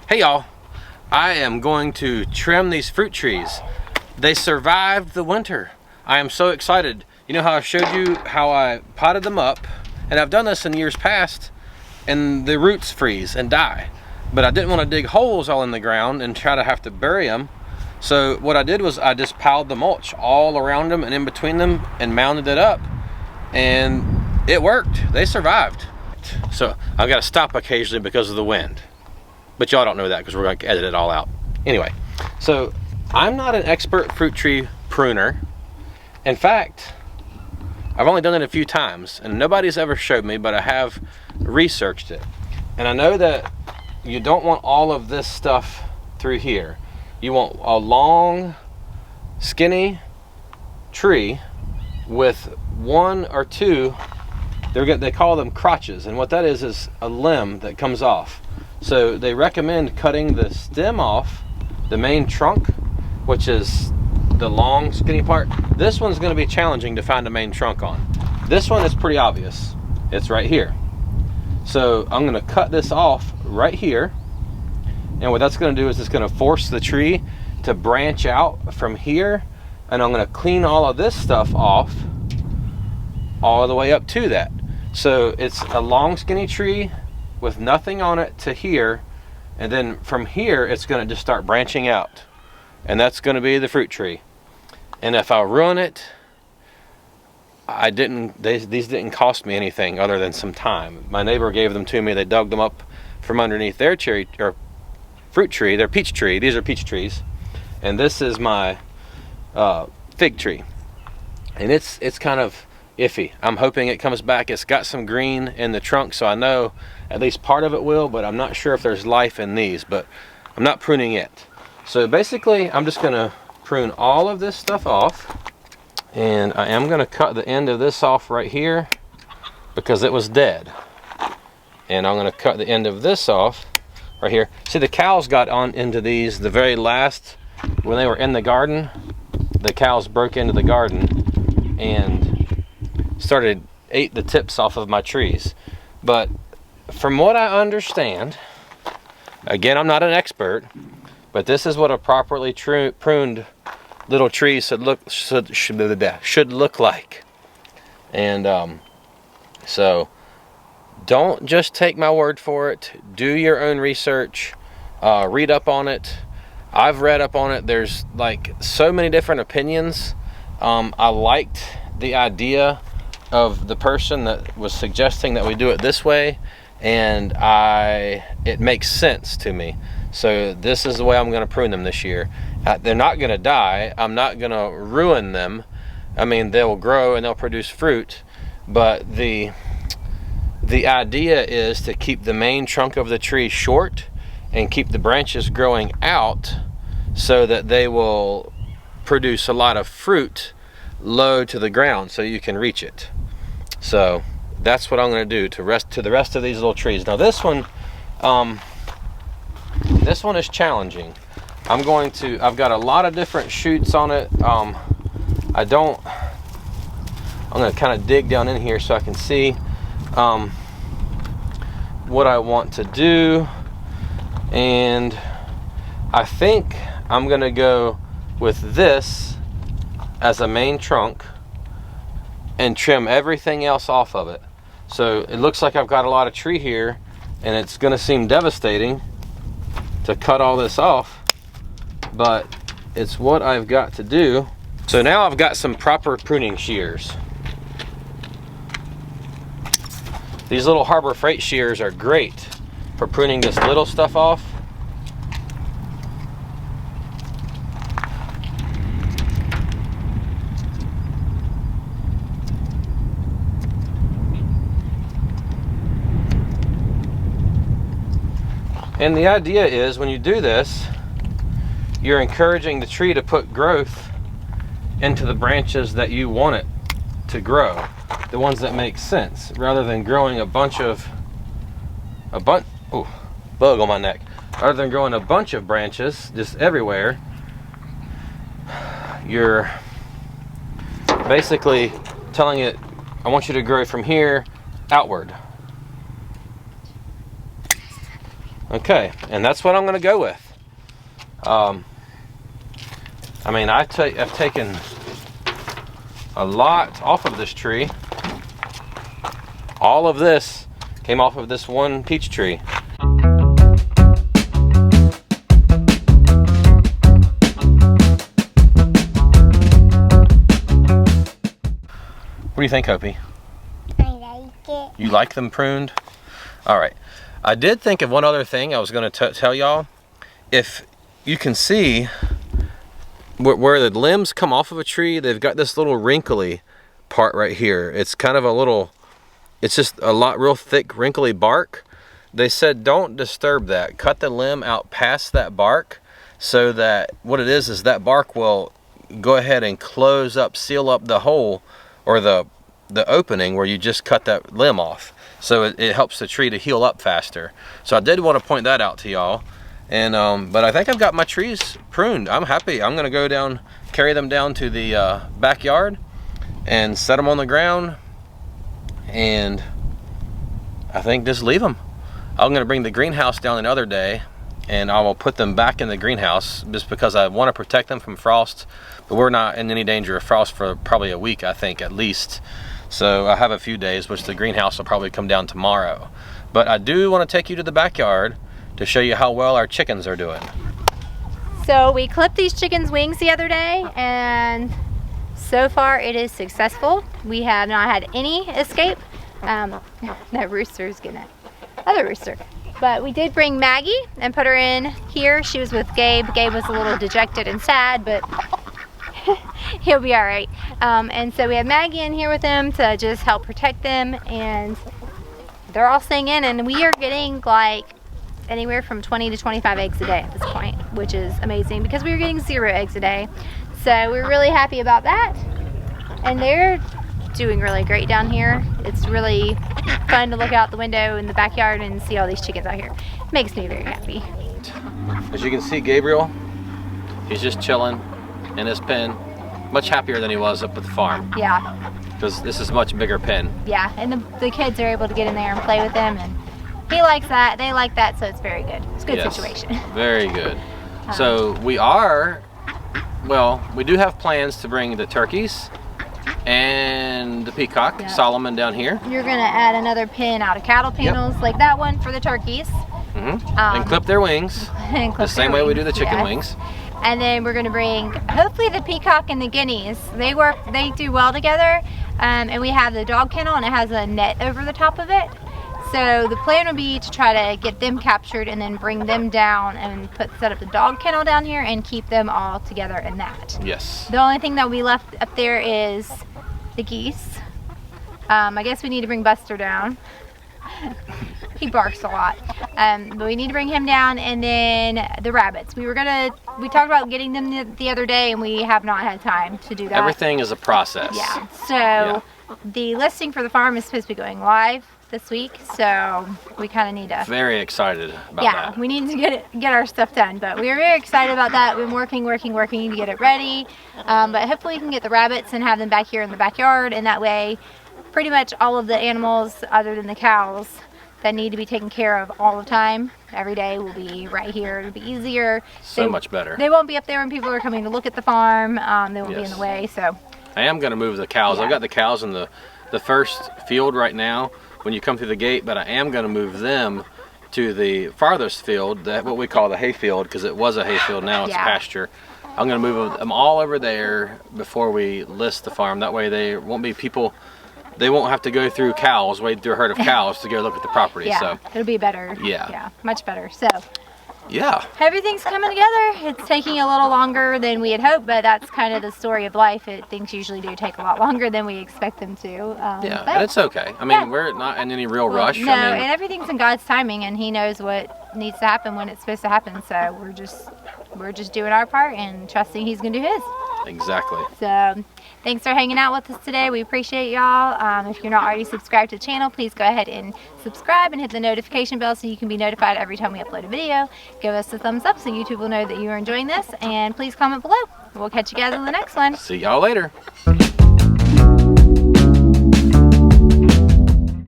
Hey y'all, I am going to trim these fruit trees. They survived the winter. I am so excited. You know how I showed you how I potted them up, and I've done this in years past, and the roots freeze and die. But I didn't want to dig holes all in the ground and try to have to bury them. So what I did was I just piled the mulch all around them and in between them and mounded it up, and it worked. They survived. So I've got to stop occasionally because of the wind. But y'all don't know that because we're going to edit it all out. Anyway, so I'm not an expert fruit tree pruner. In fact, I've only done it a few times and nobody's ever showed me, but I have researched it. And I know that you don't want all of this stuff through here. You want a long, skinny tree with one or two, they call them crotches. And what that is a limb that comes off. So they recommend cutting the stem off, the main trunk, which is the long skinny part. This one's going to be challenging to find a main trunk on. This one is pretty obvious. It's right here. So I'm going to cut this off right here. And what that's going to do is it's going to force the tree to branch out from here. And I'm going to clean all of this stuff off all the way up to that. So it's a long skinny tree with nothing on it to here, and then from here it's going to just start branching out, and that's going to be the fruit tree. And if I ruin it, these didn't cost me anything other than some time. My neighbor gave them to me. They dug them up from underneath their fruit tree, their peach tree. These are peach trees, and this is my fig tree, and it's kind of iffy. I'm hoping it comes back. It's got some green in the trunk, so I know at least part of it will, but I'm not sure if there's life in these, but I'm not pruning it. So basically, I'm just gonna prune all of this stuff off, and I am gonna cut the end of this off right here because it was dead. And I'm gonna cut the end of this off right here. See, the cows got on into these the very last, when they were in the garden, the cows broke into the garden and ate the tips off of my trees. But from what I understand, again, I'm not an expert, but this is what a properly pruned little tree should look like. And so don't just take my word for it. Do your own research. Read up on it. I've read up on it. There's like so many different opinions. I liked the idea of the person that was suggesting that we do it this way, and it makes sense to me. So this is the way I'm going to prune them this year. They're not going to die. I'm not going to ruin them. I mean, they'll grow and they'll produce fruit, but the idea is to keep the main trunk of the tree short and keep the branches growing out so that they will produce a lot of fruit low to the ground so you can reach it. So that's what I'm going to do to the rest of these little trees. Now this one is challenging. I've got a lot of different shoots on it. I'm going to kind of dig down in here so I can see what I want to do. And I think I'm going to go with this as a main trunk and trim everything else off of it. So it looks like I've got a lot of tree here, and it's going to seem devastating to cut all this off, but it's what I've got to do. So now I've got some proper pruning shears. These little Harbor Freight shears are great for pruning this little stuff off. And the idea is when you do this, you're encouraging the tree to put growth into the branches that you want it to grow, the ones that make sense, rather than growing bug on my neck. Rather than growing a bunch of branches just everywhere, you're basically telling it, I want you to grow from here outward. Okay, and that's what I'm going to go with. I mean, I've taken a lot off of this tree. All of this came off of this one peach tree. What do you think, Hopi? I like it. You like them pruned? All right. I did think of one other thing I was going to tell y'all. If you can see where the limbs come off of a tree, they've got this little wrinkly part right here. It's kind of a little, it's just a lot real thick wrinkly bark. They said don't disturb that. Cut the limb out past that bark, so that what it is that bark will go ahead and close up, seal up the hole or the opening where you just cut that limb off. So it helps the tree to heal up faster. So I did want to point that out to y'all. And but I think I've got my trees pruned. I'm happy. I'm gonna go down, carry them down to the backyard and set them on the ground, and I think just leave them. I'm gonna bring the greenhouse down another day, and I will put them back in the greenhouse just because I want to protect them from frost. But we're not in any danger of frost for probably a week, I think, at least. So I have a few days, which the greenhouse will probably come down tomorrow. But I do want to take you to the backyard to show you how well our chickens are doing. So we clipped these chickens' wings the other day, and so far it is successful. We have not had any escape. That rooster's getting it. Other rooster. But we did bring Maggie and put her in here. She was with Gabe. Gabe was a little dejected and sad, but he'll be all right. And so we have Maggie in here with them to just help protect them, and they're all staying in, and we are getting like anywhere from 20 to 25 eggs a day at this point, which is amazing because we were getting 0 eggs a day. So we're really happy about that, and they're doing really great down here. It's really fun to look out the window in the backyard and see all these chickens out here. It makes me very happy. As you can see, Gabriel, he's just chilling in his pen, much happier than he was up at the farm. Yeah. Because this is a much bigger pen. Yeah, and the kids are able to get in there and play with them, and he likes that, they like that, so it's very good. It's a good situation. Very good. So we are, well, we do have plans to bring the turkeys and the peacock, Solomon, down here. You're gonna add another pin out of cattle panels, like that one for the turkeys. And clip their wings, and clip the same way we do the chicken wings. And then we're gonna bring, hopefully, the peacock and the guineas. They do well together. And we have the dog kennel, and it has a net over the top of it. So the plan would be to try to get them captured and then bring them down and set up the dog kennel down here and keep them all together in that. Yes. The only thing that we left up there is the geese. I guess we need to bring Buster down. He barks a lot. But we need to bring him down, and then the rabbits. We talked about getting them the other day, and we have not had time to do that. Everything is a process. Yeah. So the listing for the farm is supposed to be going live this week, so we kind of need to. Very excited about that. Yeah, we need to get our stuff done, but we are very excited about that. We've been working to get it ready, but hopefully we can get the rabbits and have them back here in the backyard, and that way pretty much all of the animals other than the cows that need to be taken care of all the time, every day, will be right here. It'll be easier. Much better. They won't be up there when people are coming to look at the farm. They won't be in the way, so. I am going to move the cows. I've got the cows in the first field right now when you come through the gate, but I am going to move them to the farthest field, what we call the hay field, because it was a hay field, now it's pasture. I'm going to move them all over there before we list the farm. That way they won't be people, they won't have to go through cows, wade through a herd of cows to go look at the property. Yeah, so it'll be better. Yeah, much better. So yeah, everything's coming together. It's taking a little longer than we had hoped, but that's kind of the story of life. Things usually do take a lot longer than we expect them to. And it's okay. I mean, we're not in any real rush. No, and everything's in God's timing, and He knows what needs to happen when it's supposed to happen. So we're just doing our part and trusting He's going to do His. Exactly. So thanks for hanging out with us today. We appreciate y'all. If you're not already subscribed to the channel, please go ahead and subscribe and hit the notification bell so you can be notified every time we upload a video. Give us a thumbs up so YouTube will know that you are enjoying this, and please comment below. We'll catch you guys in the next one. See y'all later.